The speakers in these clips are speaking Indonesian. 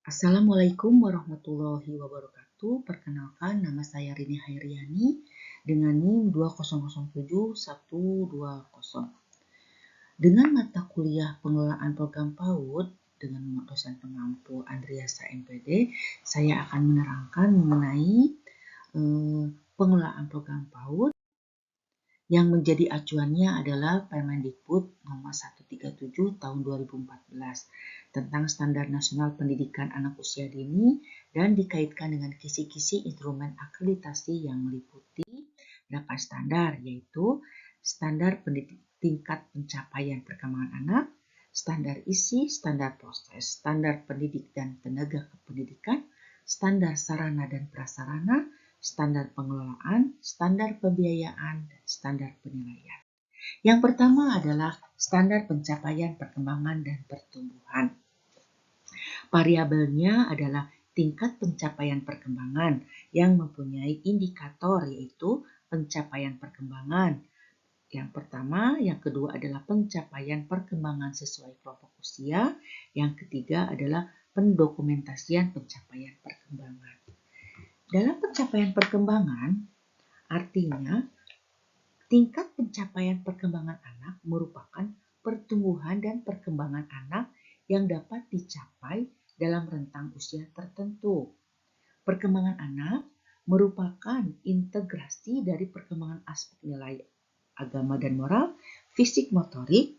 Assalamualaikum warahmatullahi wabarakatuh. Perkenalkan, nama saya Rini Hairiani dengan NIM 2007120. Dengan mata kuliah pengelolaan program PAUD dengan dosen pengampu Andriasa MPD, saya akan menerangkan mengenai pengelolaan program PAUD. Yang menjadi acuannya adalah Permendikbud nomor 137 tahun 2014 tentang Standar Nasional Pendidikan Anak Usia Dini dan dikaitkan dengan kisi-kisi instrumen akreditasi yang meliputi 8 standar, yaitu standar tingkat pencapaian perkembangan anak, standar isi, standar proses, standar pendidik dan tenaga kependidikan, standar sarana dan prasarana, standar pengelolaan, standar pembiayaan, dan standar penilaian. Yang pertama adalah standar pencapaian perkembangan dan pertumbuhan. Variabelnya adalah tingkat pencapaian perkembangan yang mempunyai indikator, yaitu pencapaian perkembangan. Yang pertama, yang kedua adalah pencapaian perkembangan sesuai kelompok usia. Yang ketiga adalah pendokumentasian pencapaian perkembangan. Dalam pencapaian perkembangan, artinya tingkat pencapaian perkembangan anak merupakan pertumbuhan dan perkembangan anak yang dapat dicapai dalam rentang usia tertentu. Perkembangan anak merupakan integrasi dari perkembangan aspek nilai agama dan moral, fisik motorik,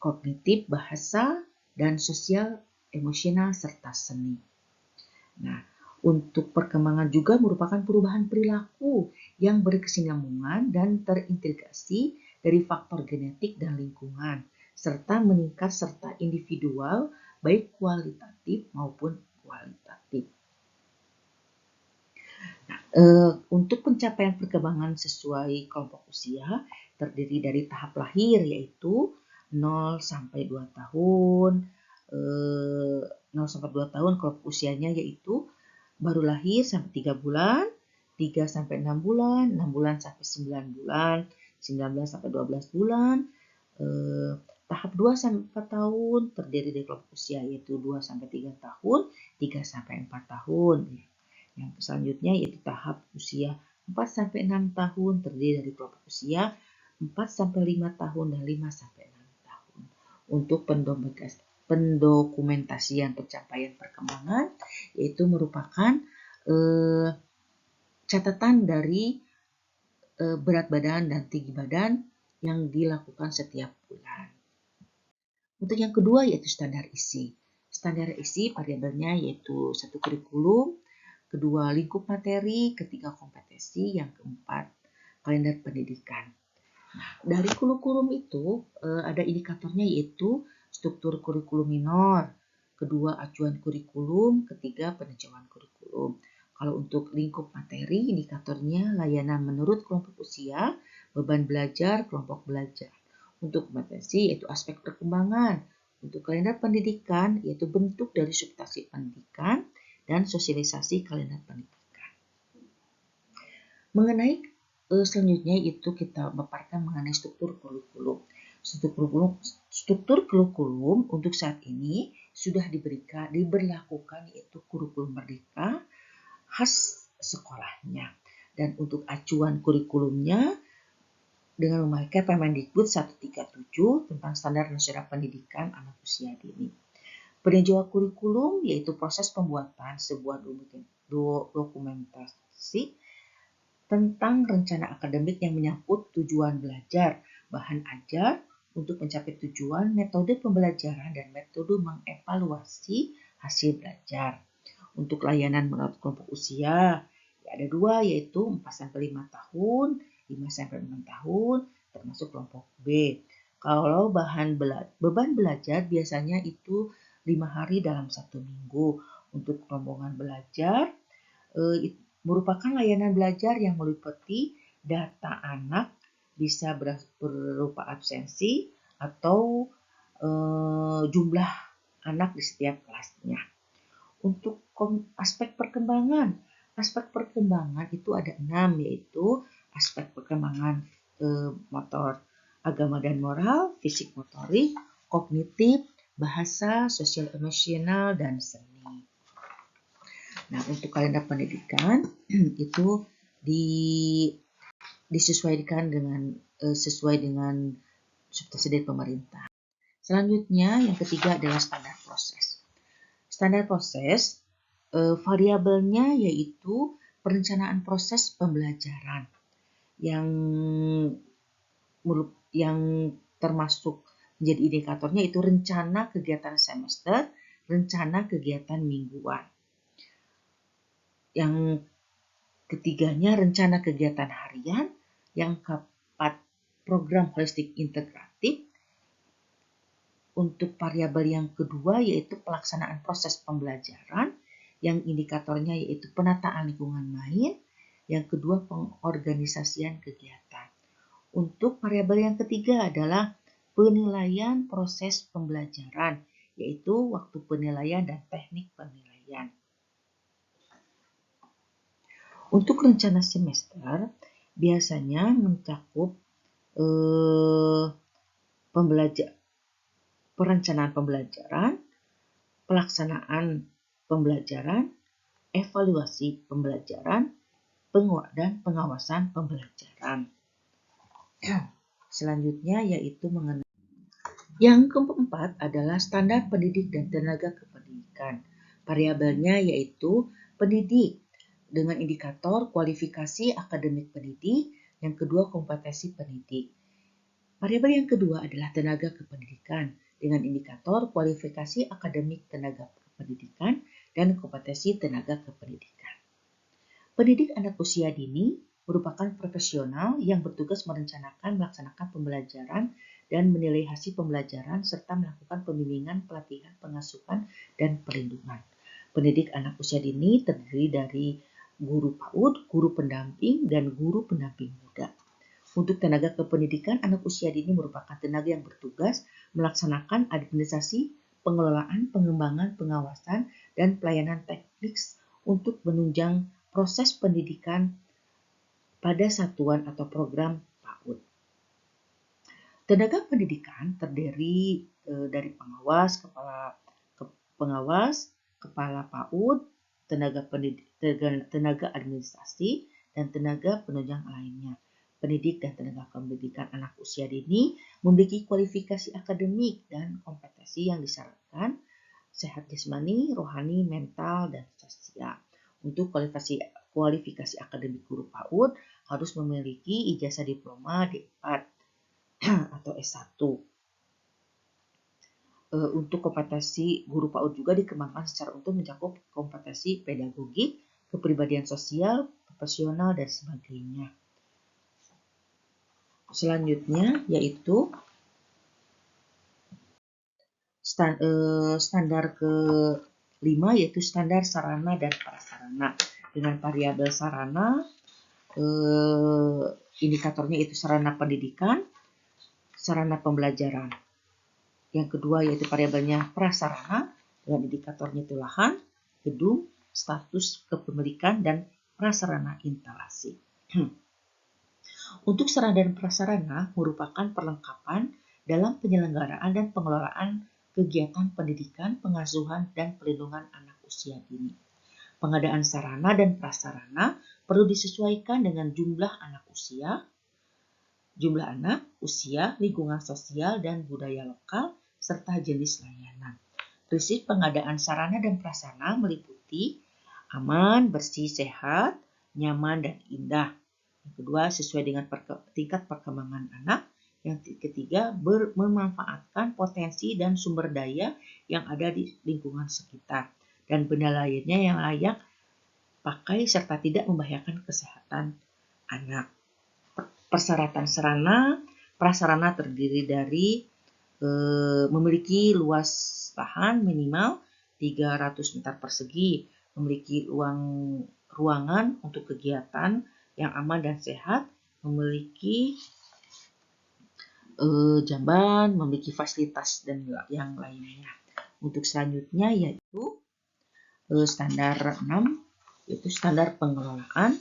kognitif, bahasa, dan sosial, emosional, serta seni. Nah, untuk perkembangan juga merupakan perubahan perilaku yang berkesinambungan dan terintegrasi dari faktor genetik dan lingkungan, serta meningkat serta individual baik kualitatif maupun kualitatif. Nah, untuk pencapaian perkembangan sesuai kelompok usia terdiri dari tahap lahir, yaitu 0 sampai 2 tahun. 0 sampai 2 tahun kelompok usianya yaitu baru lahir sampai 3 bulan, 3 sampai 6 bulan, 6 bulan sampai 9 bulan, 19 sampai 12 bulan. Tahap 2 sampai 4 tahun terdiri dari kelompok usia yaitu 2 sampai 3 tahun, 3 sampai 4 tahun. Yang selanjutnya yaitu tahap usia 4 sampai 6 tahun terdiri dari kelompok usia 4 sampai 5 tahun dan 5 sampai 6 tahun. Untuk pendokumentasian pencapaian perkembangan yaitu merupakan catatan dari berat badan dan tinggi badan yang dilakukan setiap bulan. Untuk yang kedua yaitu standar isi. Standar isi variabelnya yaitu 1 kurikulum, kedua lingkup materi, ketiga kompetensi, yang keempat kalender pendidikan. Nah, dari kurikulum itu ada indikatornya yaitu struktur kurikulum minor, kedua acuan kurikulum, ketiga peninjauan kurikulum. Kalau untuk lingkup materi, indikatornya layanan menurut kelompok usia, beban belajar, kelompok belajar. Untuk kompetensi yaitu aspek perkembangan. Untuk kalender pendidikan yaitu bentuk dari substansi pendidikan dan sosialisasi kalender pendidikan. Mengenai selanjutnya itu kita paparkan mengenai struktur kurikulum. Struktur kurikulum untuk saat ini sudah diberlakukan yaitu kurikulum merdeka khas sekolahnya. Dan untuk acuan kurikulumnya dengan memakai Permendikbud 137 tentang Standar Nasional Pendidikan Anak Usia Dini. Peninjauan kurikulum yaitu proses pembuatan sebuah dokumentasi tentang rencana akademik yang menyangkut tujuan belajar, bahan ajar untuk mencapai tujuan, metode pembelajaran, dan metode mengevaluasi hasil belajar. Untuk layanan menurut kelompok usia, ada 2 yaitu 4-5 tahun, 5-6 tahun, termasuk kelompok B. Kalau beban belajar biasanya itu 5 hari dalam 1 minggu. Untuk rombongan belajar, merupakan layanan belajar yang meliputi data anak bisa berupa absensi atau jumlah anak di setiap kelasnya. Untuk aspek perkembangan itu ada 6 yaitu aspek perkembangan motor, agama dan moral, fisik motorik, kognitif, bahasa, sosial emosional, dan seni. Nah, untuk kalender pendidikan itu disesuaikan dengan sesuai dengan subsidi dari pemerintah. Selanjutnya, yang ketiga adalah standar proses. Standar proses variabelnya yaitu perencanaan proses pembelajaran yang termasuk menjadi indikatornya itu rencana kegiatan semester, rencana kegiatan mingguan. Yang ketiganya rencana kegiatan harian, yang keempat program holistik integratif. Untuk variabel yang kedua yaitu pelaksanaan proses pembelajaran, yang indikatornya yaitu penataan lingkungan main, yang kedua pengorganisasian kegiatan. Untuk variabel yang ketiga adalah penilaian proses pembelajaran, yaitu waktu penilaian dan teknik penilaian. Untuk rencana semester biasanya mencakup perencanaan pembelajaran, pelaksanaan pembelajaran, evaluasi pembelajaran, dan pengawasan pembelajaran. Selanjutnya yaitu mengenai yang keempat adalah standar pendidik dan tenaga kependidikan. Variabelnya yaitu pendidik dengan indikator kualifikasi akademik pendidik, yang kedua kompetensi pendidik. Variabel yang kedua adalah tenaga kependidikan dengan indikator kualifikasi akademik tenaga kependidikan dan kompetensi tenaga kependidikan. Pendidik anak usia dini merupakan profesional yang bertugas merencanakan, melaksanakan pembelajaran, dan menilai hasil pembelajaran serta melakukan pembimbingan, pelatihan, pengasuhan, dan perlindungan. Pendidik anak usia dini terdiri dari guru PAUD, guru pendamping, dan guru pendamping muda. Untuk tenaga kependidikan anak usia dini merupakan tenaga yang bertugas melaksanakan administrasi, pengelolaan, pengembangan, pengawasan, dan pelayanan teknis untuk menunjang proses pendidikan pada satuan atau program PAUD. Tenaga pendidikan terdiri dari pengawas, kepala PAUD, tenaga administrasi, dan tenaga penunjang lainnya. Pendidik dan tenaga pendidikan anak usia dini memiliki kualifikasi akademik dan kompetensi yang disyaratkan sehat jasmani, rohani, mental, dan sosial. Untuk kualifikasi akademik guru PAUD harus memiliki ijazah diploma D4 atau S1. Untuk kompetensi guru PAUD juga dikembangkan secara utuh mencakup kompetensi pedagogik, kepribadian sosial, profesional, dan sebagainya. Selanjutnya yaitu standar kelima yaitu standar sarana dan prasarana. Dengan variabel sarana, indikatornya itu sarana pendidikan, sarana pembelajaran. Yang kedua yaitu variabelnya prasarana, dengan indikatornya itu lahan, gedung, status kepemilikan, dan prasarana instalasi. Untuk sarana dan prasarana merupakan perlengkapan dalam penyelenggaraan dan pengelolaan kegiatan pendidikan, pengasuhan, dan perlindungan anak usia dini. Pengadaan sarana dan prasarana perlu disesuaikan dengan jumlah anak usia, lingkungan sosial dan budaya lokal, serta jenis layanan. Prinsip pengadaan sarana dan prasarana meliputi aman, bersih, sehat, nyaman, dan indah. Yang kedua, sesuai dengan tingkat perkembangan anak. Yang ketiga, memanfaatkan potensi dan sumber daya yang ada di lingkungan sekitar. Dan benda lainnya yang layak pakai serta tidak membahayakan kesehatan anak. Persyaratan prasarana terdiri dari memiliki luas lahan minimal 300 meter persegi, memiliki ruangan untuk kegiatan yang aman dan sehat, memiliki jamban, memiliki fasilitas dan yang lainnya. Untuk selanjutnya yaitu standar 6, yaitu standar pengelolaan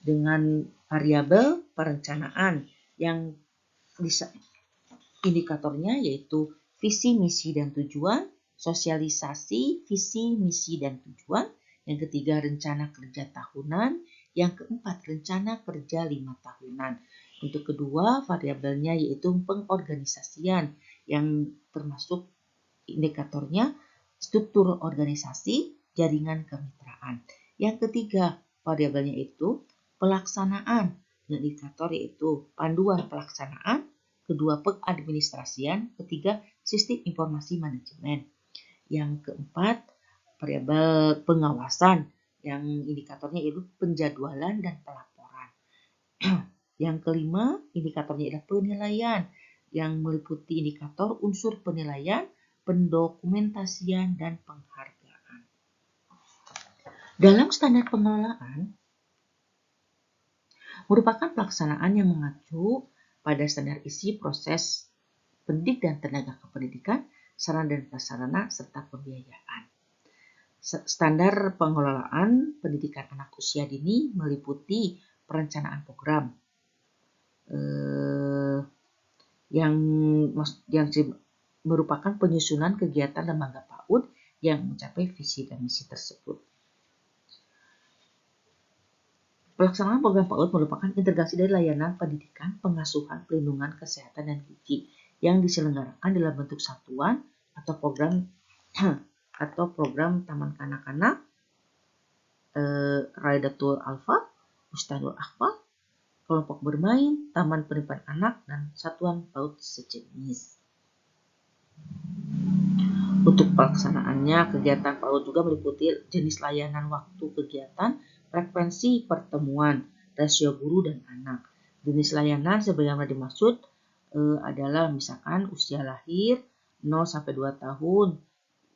dengan variabel perencanaan yang indikatornya yaitu visi, misi, dan tujuan, sosialisasi visi, misi, dan tujuan, Yang ketiga, rencana kerja tahunan. Yang keempat, rencana kerja 5 tahunan. Untuk kedua, variabelnya yaitu pengorganisasian yang termasuk indikatornya struktur organisasi, jaringan kemitraan. Yang ketiga, variabelnya itu pelaksanaan dengan indikator yaitu panduan pelaksanaan, kedua pengadministrasian, ketiga sistem informasi manajemen. Yang keempat, variabel pengawasan yang indikatornya itu penjadwalan dan pelaporan. Yang kelima, indikatornya adalah penilaian yang meliputi indikator unsur penilaian, pendokumentasian, dan penghargaan. Dalam standar pengelolaan, merupakan pelaksanaan yang mengacu pada standar isi proses pendidik dan tenaga kependidikan, sarana dan prasarana, serta pembiayaan. Standar pengelolaan pendidikan anak usia dini meliputi perencanaan program yang merupakan penyusunan kegiatan lembaga PAUD yang mencapai visi dan misi tersebut. Pelaksanaan program PAUD merupakan integrasi dari layanan pendidikan, pengasuhan, pelindungan, kesehatan, dan gizi yang diselenggarakan dalam bentuk satuan atau program taman kanak-kanak, Raidatul Alfa, Bustanul Akfal, kelompok bermain, taman pendidikan anak, dan satuan PAUD sejenis. Untuk pelaksanaannya, kegiatan PAUD juga meliputi jenis layanan waktu kegiatan, frekuensi pertemuan, rasio guru dan anak. Jenis layanan sebagaimana dimaksud adalah misalkan usia lahir 0-2 tahun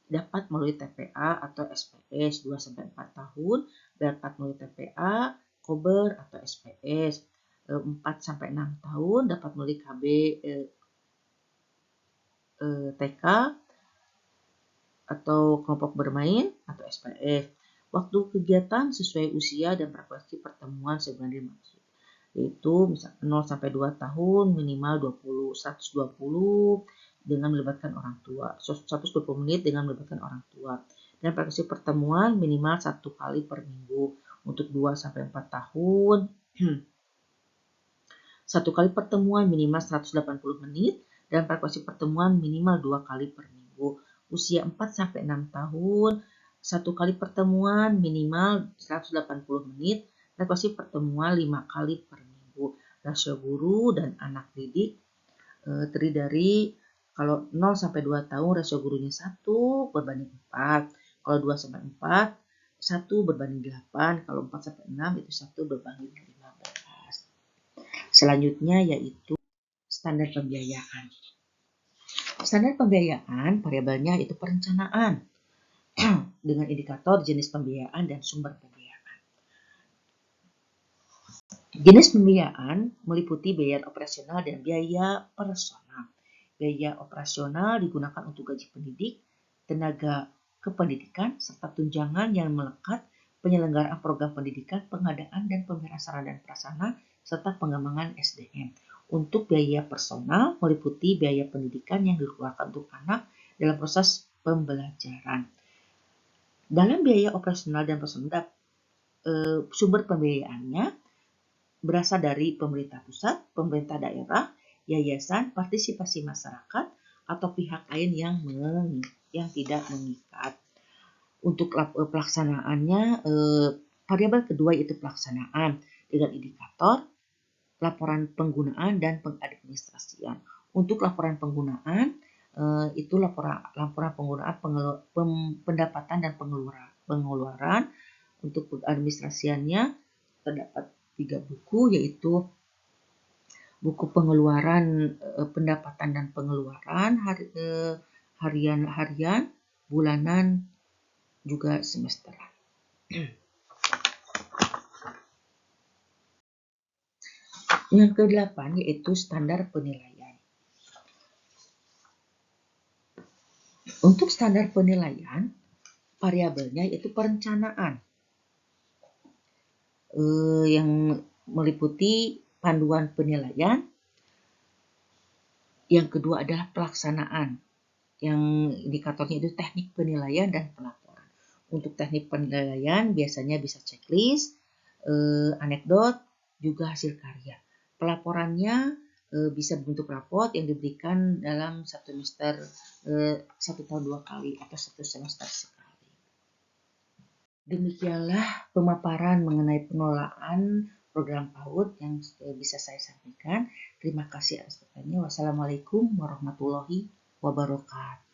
dapat melalui TPA atau SPS, 2-4 tahun dapat melalui TPA, Kober atau SPS, 4-6 tahun dapat melalui KB TK atau kelompok bermain atau SPS. Waktu kegiatan sesuai usia dan frekuensi pertemuan sebagaimana dimaksud, yaitu misalkan 0-2 tahun minimal 120 dengan melibatkan orang tua, 120 menit dengan melibatkan orang tua, dan frekuensi pertemuan minimal 1 kali per minggu. Untuk 2-4 tahun 1 kali pertemuan minimal 180 menit dan frekuensi pertemuan minimal 2 kali per minggu. Usia 4-6 tahun 1 kali pertemuan minimal 180 menit, frekuensi pertemuan 5 kali per minggu. Rasio guru dan anak didik terdiri dari kalau 0-2 tahun rasio gurunya 1/4, kalau 2-4 1/8, kalau 4-6 itu 1/15. Selanjutnya yaitu standar pembiayaan. Standar pembiayaan variabelnya itu perencanaan dengan indikator jenis pembiayaan dan sumber pembiayaan. Jenis pembiayaan meliputi biaya operasional dan biaya personal. Biaya operasional digunakan untuk gaji pendidik, tenaga kependidikan, serta tunjangan yang melekat, penyelenggaraan program pendidikan, pengadaan dan pemeliharaan sarana dan prasarana, serta pengembangan SDM. Untuk biaya personal meliputi biaya pendidikan yang dikeluarkan untuk anak dalam proses pembelajaran. Dalam biaya operasional dan personal, sumber pembiayaannya berasal dari pemerintah pusat, pemerintah daerah, yayasan, partisipasi masyarakat, atau pihak lain yang tidak mengikat. Untuk pelaksanaannya, variabel kedua yaitu pelaksanaan dengan indikator laporan penggunaan dan pengadministrasian. Untuk laporan penggunaan itu laporan penggunaan pendapatan dan pengeluaran. Untuk pengadministrasiannya terdapat 3 buku, yaitu buku pengeluaran pendapatan dan pengeluaran harian, bulanan, juga semesteran. Yang ke-8 yaitu standar penilaian. Untuk standar penilaian, variabelnya yaitu perencanaan yang meliputi panduan penilaian. Yang kedua adalah pelaksanaan, yang indikatornya itu teknik penilaian dan pelaporan. Untuk teknik penilaian biasanya bisa checklist, anekdot, juga hasil karya. Pelaporannya bisa bentuk raport yang diberikan dalam satu semester 1 tahun 2 kali atau 1 semester sekali. Demikianlah pemaparan mengenai pengelolaan program PAUD yang bisa saya sampaikan. Terima kasih atas perhatiannya. Wassalamualaikum warahmatullahi wabarakatuh.